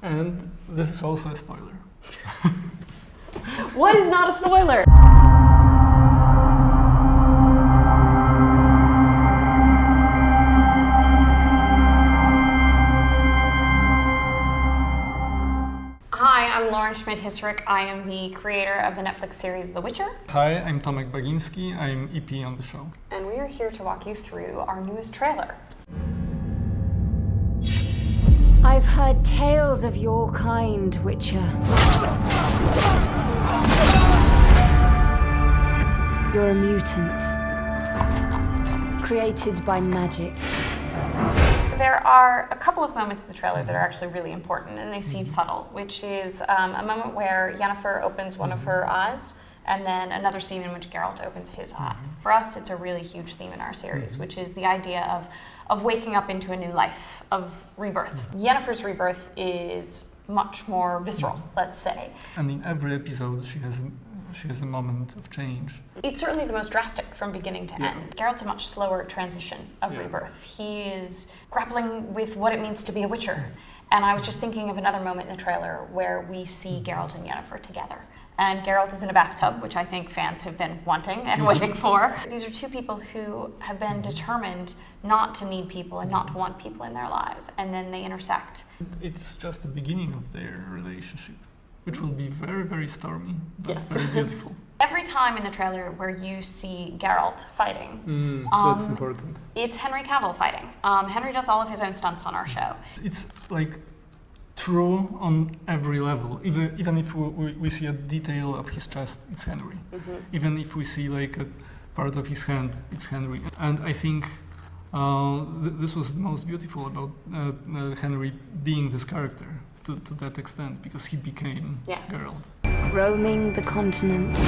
And this is also a spoiler. What is not a spoiler? Hi, I'm Lauren Schmidt-Hissrich. I am the creator of the Netflix series The Witcher. Hi, I'm Tomek Baginski. I'm EP on the show. And we are here to walk you through our newest trailer. I've heard tales of your kind, Witcher. You're a mutant, created by magic. There are a couple of moments in the trailer that are actually really important, and they seem subtle, which is a moment where Yennefer opens one of her eyes, and then another scene in which Geralt opens his eyes. For us, it's a really huge theme in our series, which is the idea of waking up into a new life, of rebirth. Yennefer's rebirth is much more visceral, let's say. And in every episode, she has a moment of change. It's certainly the most drastic from beginning to end. Geralt's a much slower transition of rebirth. He is grappling with what it means to be a Witcher. And I was just thinking of another moment in the trailer where we see Geralt and Yennefer together. And Geralt is in a bathtub, which I think fans have been wanting and waiting for. These are two people who have been determined not to need people and not to want people in their lives, and then they intersect. It's just the beginning of their relationship, which will be very, very stormy, but Yes. very beautiful. Every time in the trailer where you see Geralt fighting, That's important. it's Henry Cavill fighting. Henry does all of his own stunts on our show. It's like true on every level. Even if we see a detail of his chest, it's Henry. Even if we see like a part of his hand, it's Henry. And I think this was the most beautiful about Henry being this character to that extent, because he became Geralt. Roaming the continent,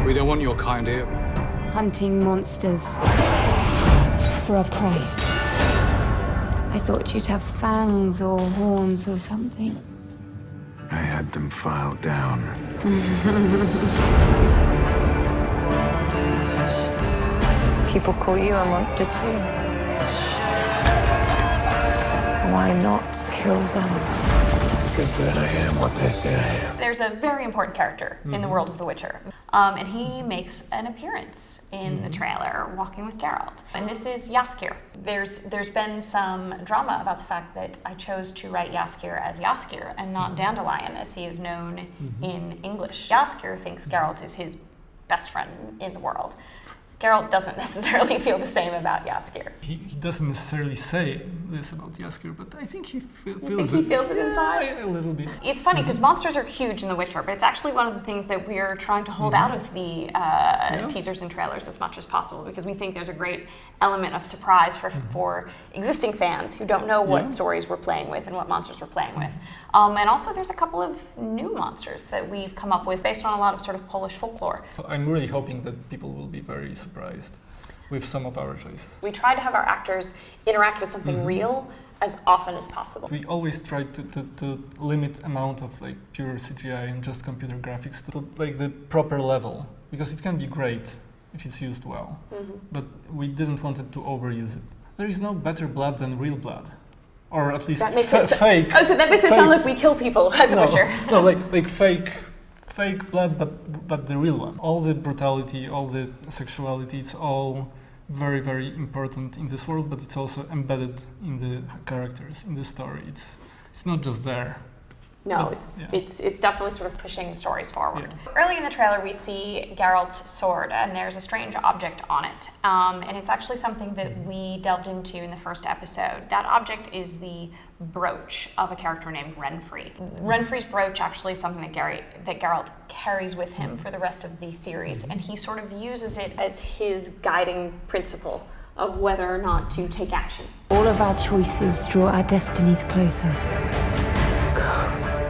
We don't want your kind here. hunting monsters for a price. I thought you'd have fangs or horns or something. I had them filed down. People call you a monster too. Why not kill them? Because then I am what they say I am. There's a very important character in the world of The Witcher, and he makes an appearance in the trailer walking with Geralt. And this is Jaskier. There's been some drama about the fact that I chose to write Jaskier as Jaskier and not Dandelion as he is known in English. Jaskier thinks Geralt is his best friend in the world. Geralt doesn't necessarily feel the same about Jaskier. He doesn't necessarily say this about Jaskier, but I think he feels think he feels it inside? Yeah, a little bit. It's funny because monsters are huge in The Witcher, but it's actually one of the things that we're trying to hold out of the teasers and trailers as much as possible, because we think there's a great element of surprise for existing fans who don't know what stories we're playing with and what monsters we're playing with. And also there's a couple of new monsters that we've come up with based on a lot of sort of Polish folklore. I'm really hoping that people will be very surprised with some of our choices. We try to have our actors interact with something real as often as possible. We always try to limit amount of like pure CGI and just computer graphics to like the proper level, because it can be great if it's used well, but we didn't want it to overuse it. There is no better blood than real blood, or at least That makes fake. Oh, so that makes it sound like we kill people at The Witcher. No, like fake blood, but the real one. All the brutality, all the sexuality, it's all very, very important in this world, but it's also embedded in the characters, in the story. It's not just there. No, But, it's definitely sort of pushing the stories forward. Early in the trailer, we see Geralt's sword, and there's a strange object on it. And it's actually something that we delved into in the first episode. That object is the brooch of a character named Renfri. Renfri's brooch actually is something that Geralt carries with him for the rest of the series, and he sort of uses it as his guiding principle of whether or not to take action. All of our choices draw our destinies closer.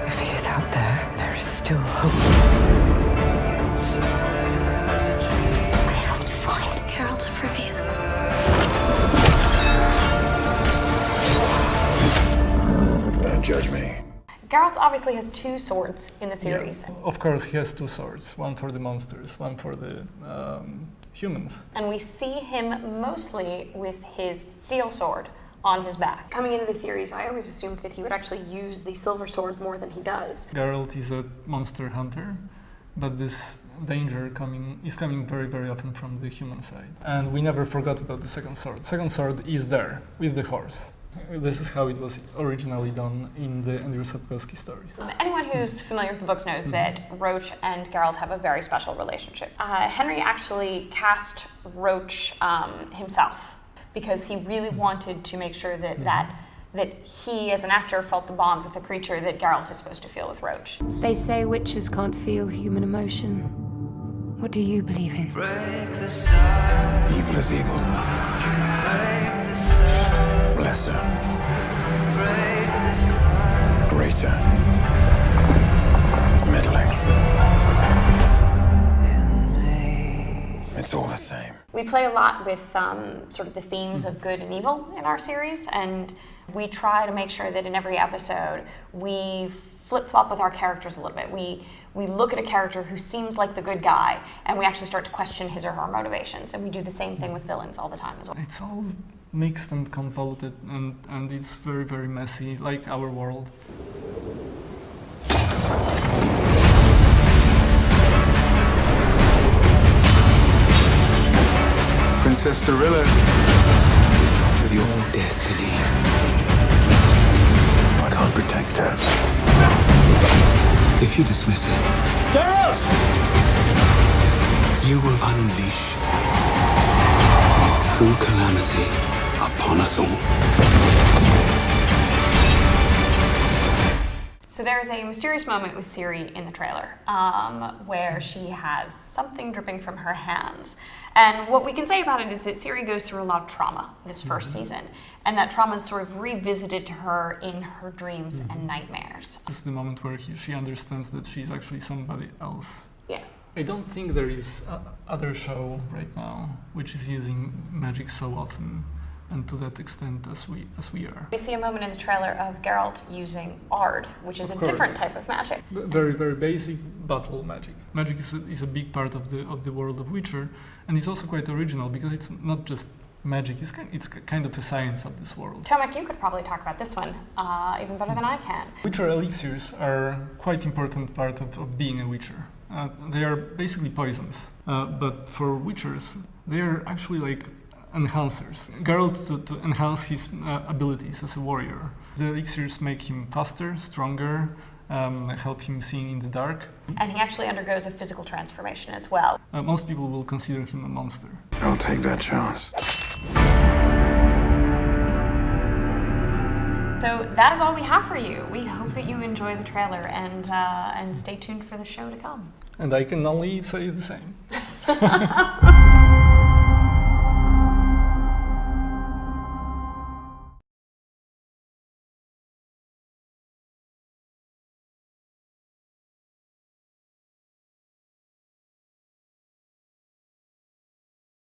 If he is out there, there is still hope. I have to find Geralt of Rivia. Don't judge me. Geralt obviously has two swords in the series. Yeah. Of course, he has two swords, one for the monsters, one for the humans. And we see him mostly with his steel sword on his back. Coming into the series, I always assumed that he would actually use the silver sword more than he does. Geralt is a monster hunter, but this danger is coming very, very often from the human side. And we never forgot about the second sword. Second sword is there with the horse. This is how it was originally done in the Andrew Sapkowski stories. Anyone who's familiar with the books knows that Roach and Geralt have a very special relationship. Henry actually cast Roach himself because he really wanted to make sure that he, as an actor, felt the bond with the creature that Geralt is supposed to feel with Roach. They say witches can't feel human emotion. What do you believe in? Evil is evil. Lesser. Greater. Middling. It's all the same. We play a lot with sort of the themes of good and evil in our series, and we try to make sure that in every episode we flip-flop with our characters a little bit. We look at a character who seems like the good guy, and we actually start to question his or her motivations, and we do the same thing with villains all the time as well. It's all mixed and convoluted, and it's very, very messy, like our world. Princess Cirilla is your destiny. I can't protect her. If you dismiss it, Geralt! you will unleash true calamity upon us all. So there's a mysterious moment with Ciri in the trailer where she has something dripping from her hands. And what we can say about it is that Ciri goes through a lot of trauma this first season, and that trauma is sort of revisited to her in her dreams and nightmares. This is the moment where she understands that she's actually somebody else. Yeah. I don't think there is other show right now which is using magic so often and to that extent as we are. We see a moment in the trailer of Geralt using Ard, which is Of a course. different type of magic. Very, very basic battle magic. Magic is a big part of the world of Witcher, and it's also quite original because it's not just magic, it's kind of a science of this world. Tomek, you could probably talk about this one even better than I can. Witcher elixirs are quite important part of being a Witcher. They are basically poisons, but for Witchers, they are actually like enhancers. Geralt to enhance his abilities as a warrior. The elixirs make him faster, stronger, help him see in the dark. And he actually undergoes a physical transformation as well. Most people will consider him a monster. I'll take that chance. So that is all we have for you. We hope that you enjoy the trailer and stay tuned for the show to come. And I can only say the same.